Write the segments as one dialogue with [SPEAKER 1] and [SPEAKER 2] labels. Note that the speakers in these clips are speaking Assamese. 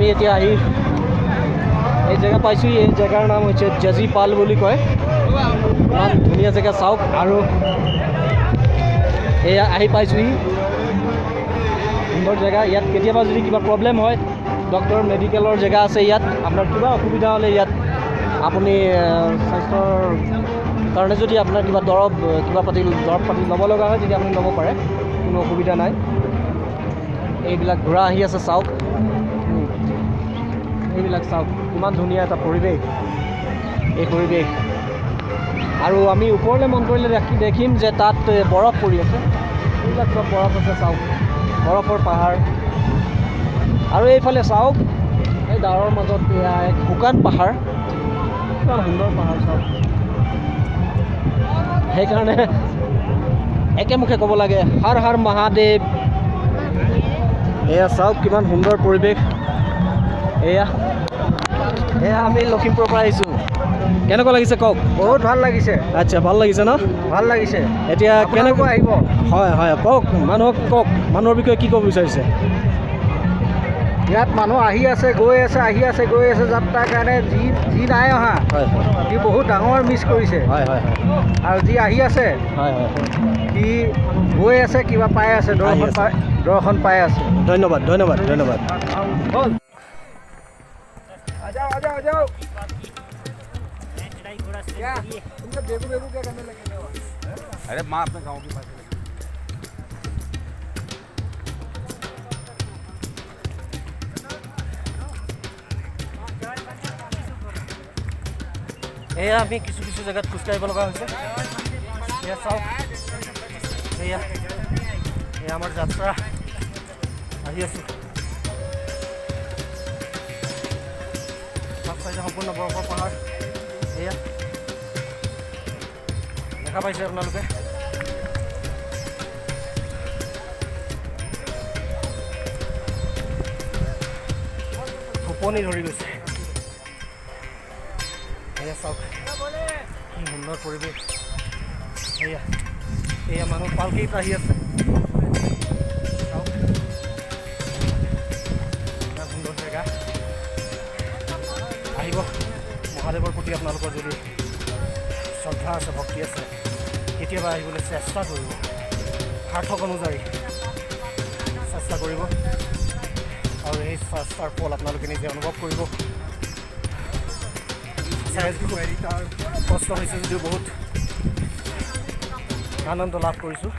[SPEAKER 1] আমি এতিয়া আহি এই জেগা পাইছোঁ। এই জেগাৰ নাম হৈছে জেজি পাল বুলি কয়। ইমান ধুনীয়া জেগা চাওক। আৰু এয়া আহি পাইছোঁহি, সুন্দৰ জেগা। ইয়াত কেতিয়াবা যদি কিবা প্ৰব্লেম হয়, ডক্টৰ মেডিকেলৰ জেগা আছে ইয়াত। আপোনাৰ কিবা অসুবিধা হ'লে ইয়াত আপুনি স্বাস্থ্যৰ কাৰণে যদি আপোনাৰ কিবা দৰৱ পাতি ল'ব লগা হয়, তেতিয়া আপুনি ল'ব পাৰে, কোনো অসুবিধা নাই। এইবিলাক ঘোঁৰা আহি আছে চাওক, এইবিলাক চাওক, ইমান ধুনীয়া এটা পৰিৱেশ এই পৰিৱেশ। আৰু আমি ওপৰলৈ মন কৰিলে দেখিম যে তাত বৰফ পৰি আছে। এইবিলাক চব বৰফ আছে চাওক, বৰফৰ পাহাৰ। আৰু এইফালে চাওক, এই ডাৱৰৰ মাজত এয়া এক শুকান পাহাৰ, ইমান সুন্দৰ পাহাৰ চাওক। সেইকাৰণে একেমুখে ক'ব লাগে, হৰ হৰ মহাদেৱ। এয়া চাওক কিমান সুন্দৰ পৰিৱেশ। এয়া আমি লখিমপুৰৰ পৰা আহিছোঁ। কেনেকুৱা লাগিছে কওক?
[SPEAKER 2] বহুত ভাল লাগিছে।
[SPEAKER 1] আচ্ছা, ভাল লাগিছে ন?
[SPEAKER 2] ভাল লাগিছে।
[SPEAKER 1] এতিয়া কেনেকৈ
[SPEAKER 2] আহিব?
[SPEAKER 1] হয় কওক, মানুহক কওক, মানুহৰ বিষয়ে কি ক'ব বিচাৰিছে?
[SPEAKER 2] ইয়াত মানুহ আহি আছে, গৈ আছে, আহি আছে, গৈ আছে। যাত্ৰাৰ কাৰণে যি নাই অহা, সি বহুত ডাঙৰ মিছ কৰিছে। আৰু যি আহি আছে, সি গৈ আছে, কিবা পাই আছে, দৰ্শন পাই আছে।
[SPEAKER 1] ধন্যবাদ।
[SPEAKER 2] अरे माँ अपने गाँव की बात
[SPEAKER 1] এয়া আমি কিছু জেগাত খোজকাঢ়িব লগা হৈছে। এয়া চাওক, এয়া আমাৰ যাত্ৰা আহি আছোঁ। সম্পূৰ্ণ বৰফৰ পাহাৰ। এয়া দেখা পাইছে আপোনালোকে। টোপনি ধৰি গৈছে। এয়া চাওক কি সুন্দৰ পৰিৱেশ। এয়া মানুহ পালকিত আহি আছে। চাওক ইমান সুন্দৰ জেগা। আহিব, মহাদেৱৰ প্ৰতি আপোনালোকৰ যদি শ্ৰদ্ধা আছে, ভক্তি আছে, কেতিয়াবা আহিবলৈ চেষ্টা কৰিব। সাৰ্থক অনুযায়ী চেষ্টা কৰিব, আৰু এই চেষ্টাৰ ফল আপোনালোকে নিজে অনুভৱ কৰিব। কষ্ট হৈছে যদিও বহুত আনন্দ লাভ কৰিছোঁ।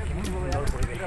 [SPEAKER 1] সুন্দৰ পৰিৱেশ।